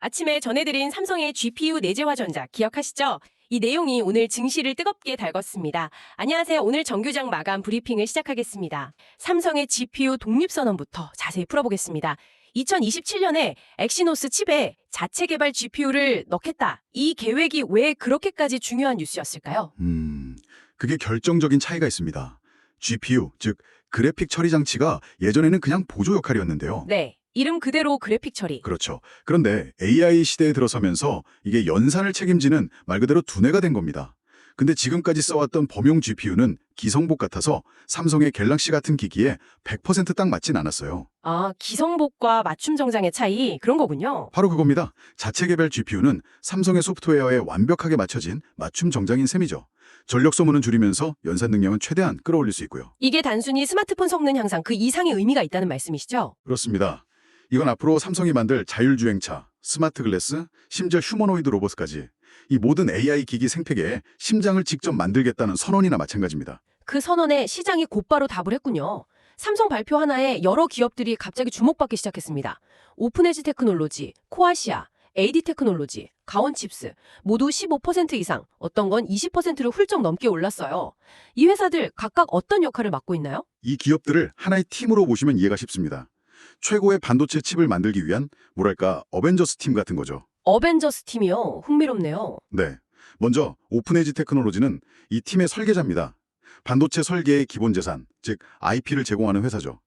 아침에 전해드린 삼성의 GPU 내재화 전자 기억하시죠? 이 내용이 오늘 증시를 뜨겁게 달궜습니다. 안녕하세요. 오늘 정규장 마감 브리핑을 시작하겠습니다. 삼성의 GPU 독립선언부터 자세히 풀어보겠습니다. 2027년에 엑시노스 칩에 자체 개발 GPU를 넣겠다. 이 계획이 왜 그렇게까지 중요한 뉴스였을까요? 그게 결정적인 차이가 있습니다. GPU, 즉 그래픽 처리 장치가 예전에는 그냥 보조 역할이었는데요. 네. 이름 그대로 그래픽 처리. 그렇죠. 그런데 AI 시대에 들어서면서 이게 연산을 책임지는 말 그대로 두뇌가 된 겁니다. 근데 지금까지 써왔던 범용 GPU는 기성복 같아서 삼성의 갤럭시 같은 기기에 100% 딱 맞진 않았어요. 아, 기성복과 맞춤 정장의 차이, 그런 거군요. 바로 그겁니다. 자체 개발 GPU는 삼성의 소프트웨어에 완벽하게 맞춰진 맞춤 정장인 셈이죠. 전력 소모는 줄이면서 연산 능력은 최대한 끌어올릴 수 있고요. 이게 단순히 스마트폰 성능 향상 그 이상의 의미가 있다는 말씀이시죠? 그렇습니다. 이건 앞으로 삼성이 만들 자율주행차, 스마트 글래스, 심지어 휴머노이드 로봇까지 이 모든 AI 기기 생태계에 심장을 직접 만들겠다는 선언이나 마찬가지입니다. 그 선언에 시장이 곧바로 답을 했군요. 삼성 발표 하나에 여러 기업들이 갑자기 주목받기 시작했습니다. 오픈에지 테크놀로지, 코아시아, AD 테크놀로지, 가온칩스 모두 15% 이상, 어떤 건 20%를 훌쩍 넘게 올랐어요. 이 회사들 각각 어떤 역할을 맡고 있나요? 이 기업들을 하나의 팀으로 보시면 이해가 쉽습니다. 최고의 반도체 칩을 만들기 위한 뭐랄까 어벤져스 팀 같은 거죠. 어벤져스 팀이요? 흥미롭네요. 네. 먼저 오픈에지 테크놀로지는 이 팀의 설계자입니다. 반도체 설계의 기본 재산, 즉 IP를 제공하는 회사죠.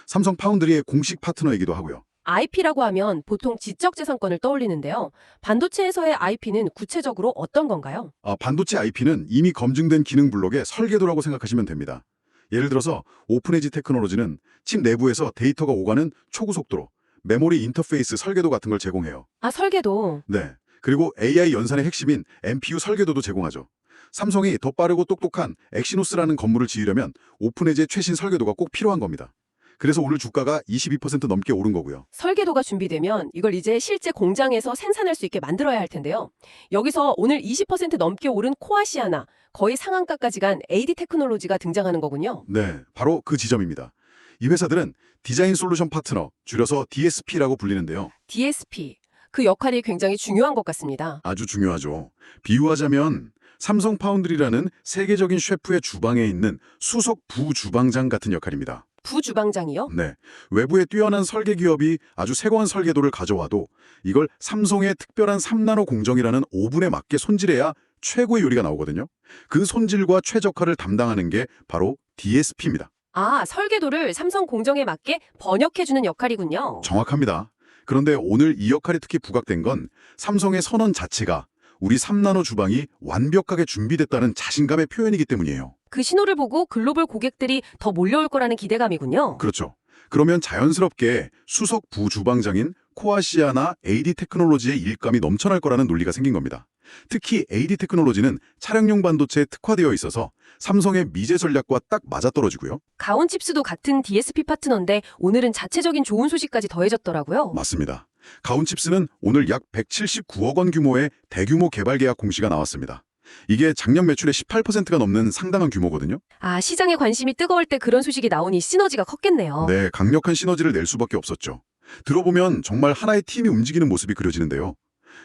삼성 파운드리의 공식 파트너이기도 하고요. IP라고 하면 보통 지적재산권을 떠올리는데요. 반도체에서의 IP는 구체적으로 어떤 건가요? 반도체 IP는 이미 검증된 기능 블록의 설계도라고 생각하시면 됩니다. 예를 들어서 오픈에지 테크놀로지는 칩 내부에서 데이터가 오가는 초고속도로, 메모리 인터페이스 설계도 같은 걸 제공해요. 아, 설계도. 네. 그리고 AI 연산의 핵심인 NPU 설계도도 제공하죠. 삼성이 더 빠르고 똑똑한 엑시노스라는 건물을 지으려면 오픈에지의 최신 설계도가 꼭 필요한 겁니다. 그래서 오늘 주가가 22% 넘게 오른 거고요. 설계도가 준비되면 이걸 이제 실제 공장에서 생산할 수 있게 만들어야 할 텐데요. 여기서 오늘 20% 넘게 오른 코아시아나 거의 상한가까지 간 AD 테크놀로지가 등장하는 거군요. 네, 바로 그 지점입니다. 이 회사들은 디자인 솔루션 파트너, 줄여서 DSP라고 불리는데요. DSP. 그 역할이 굉장히 중요한 것 같습니다. 아주 중요하죠. 비유하자면 삼성 파운드리라는 세계적인 셰프의 주방에 있는 수석 부주방장 같은 역할입니다. 부주방장이요? 네, 외부에 뛰어난 설계 기업이 아주 세고한 설계도를 가져와도 이걸 삼성의 특별한 3나노 공정이라는 오븐에 맞게 손질해야 최고의 요리가 나오거든요. 그 손질과 최적화를 담당하는 게 바로 DSP입니다. 아, 설계도를 삼성 공정에 맞게 번역해주는 역할이군요. 정확합니다. 그런데 오늘 이 역할이 특히 부각된 건 삼성의 선언 자체가 우리 3나노 주방이 완벽하게 준비됐다는 자신감의 표현이기 때문이에요. 그 신호를 보고 글로벌 고객들이 더 몰려올 거라는 기대감이군요. 그렇죠. 그러면 자연스럽게 수석 부주방장인 코아시아나 AD 테크놀로지의 일감이 넘쳐날 거라는 논리가 생긴 겁니다. 특히 AD 테크놀로지는 차량용 반도체에 특화되어 있어서 삼성의 미제 전략과 딱 맞아떨어지고요. 가온칩스도 같은 DSP 파트너인데 오늘은 자체적인 좋은 소식까지 더해졌더라고요. 맞습니다. 가온칩스는 오늘 약 179억 원 규모의 대규모 개발 계약 공시가 나왔습니다. 이게 작년 매출의 18%가 넘는 상당한 규모거든요. 아, 시장의 관심이 뜨거울 때 그런 소식이 나오니 시너지가 컸겠네요. 네, 강력한 시너지를 낼 수밖에 없었죠. 들어보면 정말 하나의 팀이 움직이는 모습이 그려지는데요.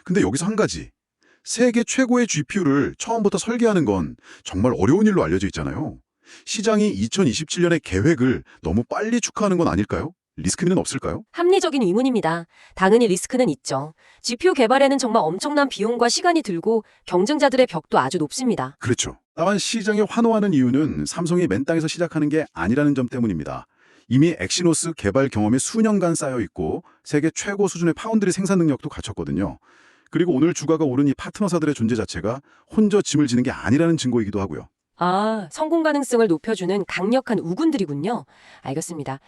근데 여기서 한 가지. 세계 최고의 GPU를 처음부터 설계하는 건 정말 어려운 일로 알려져 있잖아요. 시장이 2027년의 계획을 너무 빨리 축하하는 건 아닐까요? 리스크는 없을까요? 합리적인 의문입니다. 당연히 리스크는 있죠. GPU 개발에는 정말 엄청난 비용과 시간이 들고 경쟁자들의 벽도 아주 높습니다. 그렇죠. 다만 시장이 환호하는 이유는 삼성이 맨 땅에서 시작하는 게 아니라는 점 때문입니다. 이미 엑시노스 개발 경험이 수년간 쌓여 있고 세계 최고 수준의 파운드리 생산 능력도 갖췄거든요. 그리고 오늘 주가가 오른 이 파트너사들의 존재 자체가 혼자 짐을 지는 게 아니라는 증거이기도 하고요. 아, 성공 가능성을 높여주는 강력한 우군들이군요. 알겠습니다.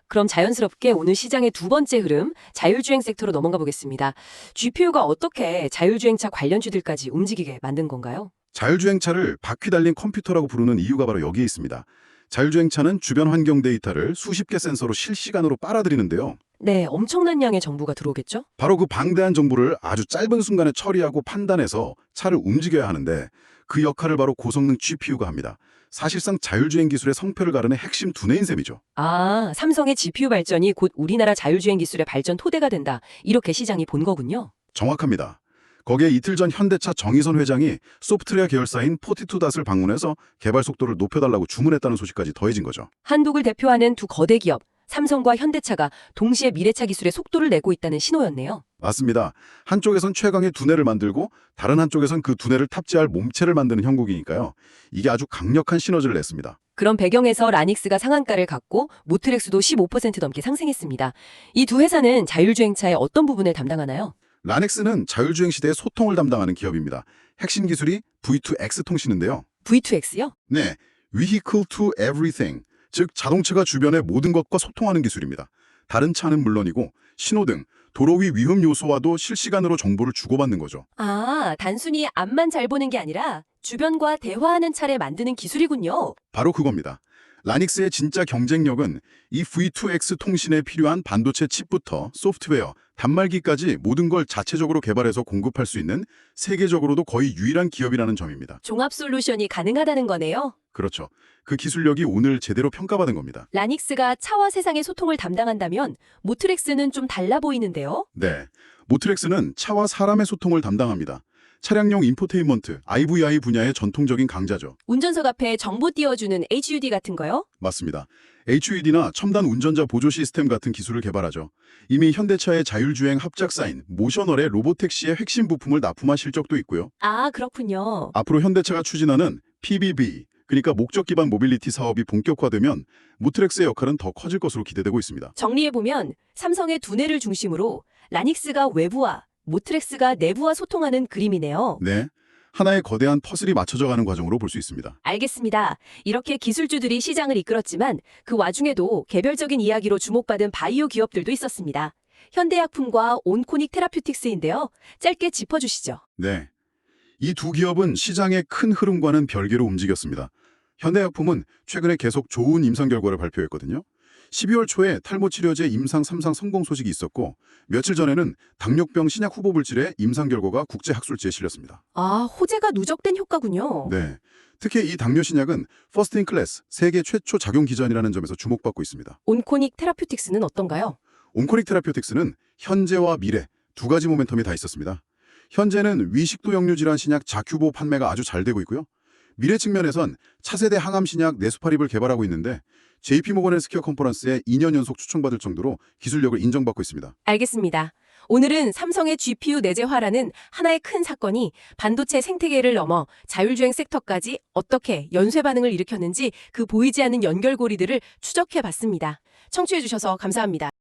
그럼 자연스럽게 오늘 시장의 두 번째 흐름, 자율주행 섹터로 넘어가 보겠습니다. GPU가 어떻게 자율주행차 관련주들까지 움직이게 만든 건가요? 자율주행차를 바퀴 달린 컴퓨터라고 부르는 이유가 바로 여기에 있습니다. 자율주행차는 주변 환경 데이터를 수십 개 센서로 실시간으로 빨아들이는데요. 네, 엄청난 양의 정보가 들어오겠죠? 바로 그 방대한 정보를 아주 짧은 순간에 처리하고 판단해서 차를 움직여야 하는데 그 역할을 바로 고성능 GPU가 합니다. 사실상 자율주행 기술의 성패를 가르는 핵심 두뇌인 셈이죠. 아, 삼성의 GPU 발전이 곧 우리나라 자율주행 기술의 발전 토대가 된다. 이렇게 시장이 본 거군요. 정확합니다. 거기에 이틀 전 현대차 정의선 회장이 소프트웨어 계열사인 포티투닷을 방문해서 개발 속도를 높여달라고 주문했다는 소식까지 더해진 거죠. 한국을 대표하는 두 거대 기업, 삼성과 현대차가 동시에 미래차 기술의 속도를 내고 있다는 신호였네요. 맞습니다. 한쪽에선 최강의 두뇌를 만들고 다른 한쪽에선 그 두뇌를 탑재할 몸체를 만드는 형국이니까요. 이게 아주 강력한 시너지를 냈습니다. 그런 배경에서 라닉스가 상한가를 갖고 모트렉스도 15% 넘게 상승했습니다. 이 두 회사는 자율주행차의 어떤 부분을 담당하나요? 라넥스는 자율주행 시대의 소통을 담당하는 기업입니다. 핵심 기술이 V2X 통신인데요. V2X요? 네, Vehicle to Everything, 즉 자동차가 주변의 모든 것과 소통하는 기술입니다. 다른 차는 물론이고 신호등, 도로 위 위험 요소와도 실시간으로 정보를 주고받는 거죠. 아, 단순히 앞만 잘 보는 게 아니라 주변과 대화하는 차를 만드는 기술이군요. 바로 그겁니다. 라닉스의 진짜 경쟁력은 이 V2X 통신에 필요한 반도체 칩부터 소프트웨어, 단말기까지 모든 걸 자체적으로 개발해서 공급할 수 있는 세계적으로도 거의 유일한 기업이라는 점입니다. 종합 솔루션이 가능하다는 거네요. 그렇죠. 그 기술력이 오늘 제대로 평가받은 겁니다. 라닉스가 차와 세상의 소통을 담당한다면 모트렉스는 좀 달라 보이는데요. 네. 모트렉스는 차와 사람의 소통을 담당합니다. 차량용 인포테인먼트, IVI 분야의 전통적인 강자죠. 운전석 앞에 정보 띄워주는 HUD 같은 거요? 맞습니다. HUD나 첨단 운전자 보조 시스템 같은 기술을 개발하죠. 이미 현대차의 자율주행 합작사인 모셔널의 로보택시의 핵심 부품을 납품한 실적도 있고요. 아, 그렇군요. 앞으로 현대차가 추진하는 PBB, 그러니까 목적 기반 모빌리티 사업이 본격화되면 모트렉스의 역할은 더 커질 것으로 기대되고 있습니다. 정리해보면 삼성의 두뇌를 중심으로 라닉스가 외부와 모트렉스가 내부와 소통하는 그림이네요. 네. 하나의 거대한 퍼즐이 맞춰져가는 과정으로 볼 수 있습니다. 알겠습니다. 이렇게 기술주들이 시장을 이끌었지만 그 와중에도 개별적인 이야기로 주목받은 바이오 기업들도 있었습니다. 현대약품과 온코닉 테라퓨틱스인데요. 짧게 짚어주시죠. 네. 이 두 기업은 시장의 큰 흐름과는 별개로 움직였습니다. 현대약품은 최근에 계속 좋은 임상 결과를 발표했거든요. 12월 초에 탈모 치료제 임상 3상 성공 소식이 있었고 며칠 전에는 당뇨병 신약 후보 물질의 임상 결과가 국제 학술지에 실렸습니다. 아, 호재가 누적된 효과군요. 네. 특히 이 당뇨 신약은 퍼스트 인 클래스, 세계 최초 작용 기전이라는 점에서 주목받고 있습니다. 온코닉 테라퓨틱스는 어떤가요? 온코닉 테라퓨틱스는 현재와 미래 두 가지 모멘텀이 다 있었습니다. 현재는 위식도 역류 질환 신약 자큐보 판매가 아주 잘 되고 있고요. 미래 측면에선 차세대 항암 신약 네수파립을 개발하고 있는데 JP모건 헬스케어 컨퍼런스에 2년 연속 추천받을 정도로 기술력을 인정받고 있습니다. 알겠습니다. 오늘은 삼성의 GPU 내재화라는 하나의 큰 사건이 반도체 생태계를 넘어 자율주행 섹터까지 어떻게 연쇄 반응을 일으켰는지 그 보이지 않는 연결고리들을 추적해 봤습니다. 청취해 주셔서 감사합니다.